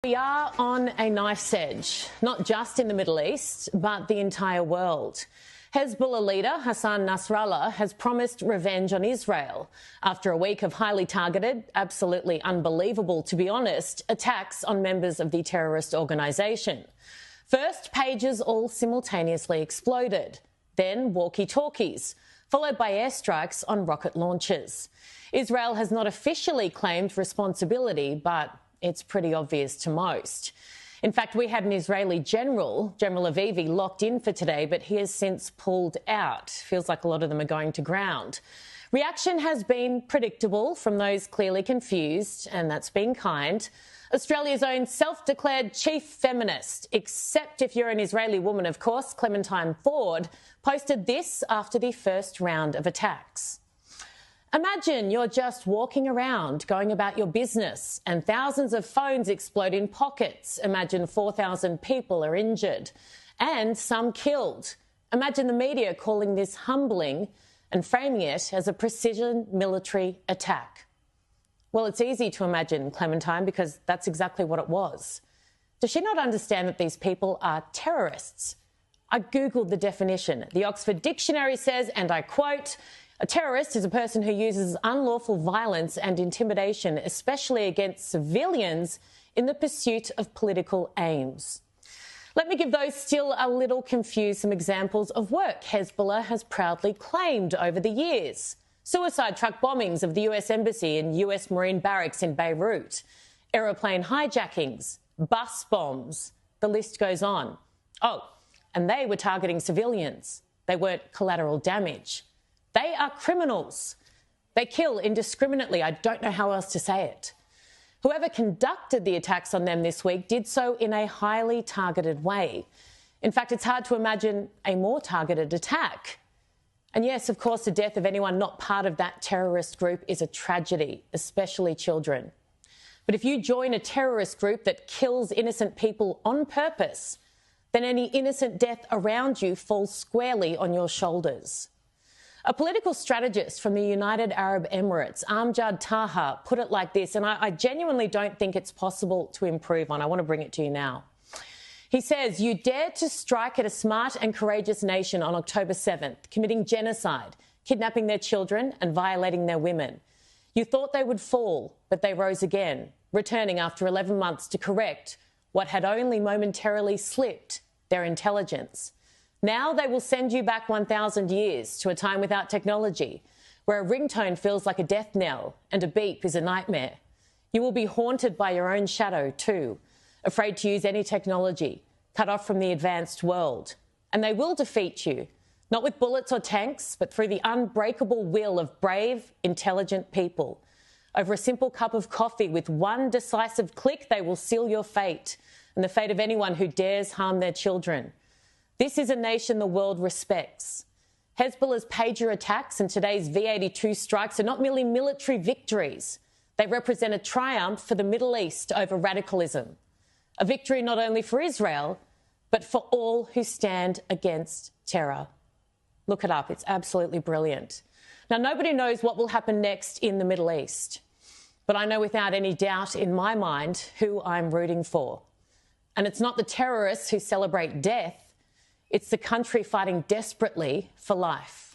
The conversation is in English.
We are on a knife's edge, not just in the Middle East, but the entire world. Hezbollah leader Hassan Nasrallah has promised revenge on Israel after a week of highly targeted, absolutely unbelievable, to be honest, attacks on members of the terrorist organisation. First, pages all simultaneously exploded, then walkie-talkies, followed by airstrikes on rocket launchers. Israel has not officially claimed responsibility, but it's pretty obvious to most. In fact, we had an Israeli General Avivi, locked in for today, but he has since pulled out. Feels like a lot of them are going to ground. Reaction has been predictable from those clearly confused, and that's been kind. Australia's own self-declared chief feminist, except if you're an Israeli woman, of course, Clementine Ford, posted this after the first round of attacks. Imagine you're just walking around, going about your business, and thousands of phones explode in pockets. Imagine 4,000 people are injured and some killed. Imagine the media calling this humbling and framing it as a precision military attack. Well, it's easy to imagine, Clementine, because that's exactly what it was. Does she not understand that these people are terrorists? I Googled the definition. The Oxford Dictionary says, and I quote, "A terrorist is a person who uses unlawful violence and intimidation, especially against civilians, in the pursuit of political aims." Let me give those still a little confused some examples of work Hezbollah has proudly claimed over the years. Suicide truck bombings of the US Embassy and US Marine barracks in Beirut, aeroplane hijackings, bus bombs, the list goes on. Oh, and they were targeting civilians. They weren't collateral damage. They are criminals. They kill indiscriminately. I don't know how else to say it. Whoever conducted the attacks on them this week did so in a highly targeted way. In fact, it's hard to imagine a more targeted attack. And yes, of course, the death of anyone not part of that terrorist group is a tragedy, especially children. But if you join a terrorist group that kills innocent people on purpose, then any innocent death around you falls squarely on your shoulders. A political strategist from the United Arab Emirates, Amjad Taha, put it like this, and I genuinely don't think it's possible to improve on. I want to bring it to you now. He says, "You dared to strike at a smart and courageous nation on October 7th, committing genocide, kidnapping their children and violating their women. You thought they would fall, but they rose again, returning after 11 months to correct what had only momentarily slipped, their intelligence. Now they will send you back 1,000 years to a time without technology, where a ringtone feels like a death knell and a beep is a nightmare. You will be haunted by your own shadow too, afraid to use any technology, cut off from the advanced world. And they will defeat you, not with bullets or tanks, but through the unbreakable will of brave, intelligent people. Over a simple cup of coffee, with one decisive click, they will seal your fate and the fate of anyone who dares harm their children. This is a nation the world respects. Hezbollah's pager attacks and today's V-82 strikes are not merely military victories. They represent a triumph for the Middle East over radicalism. A victory not only for Israel, but for all who stand against terror." Look it up. It's absolutely brilliant. Now, nobody knows what will happen next in the Middle East, but I know without any doubt in my mind who I'm rooting for. And it's not the terrorists who celebrate death. It's the country fighting desperately for life.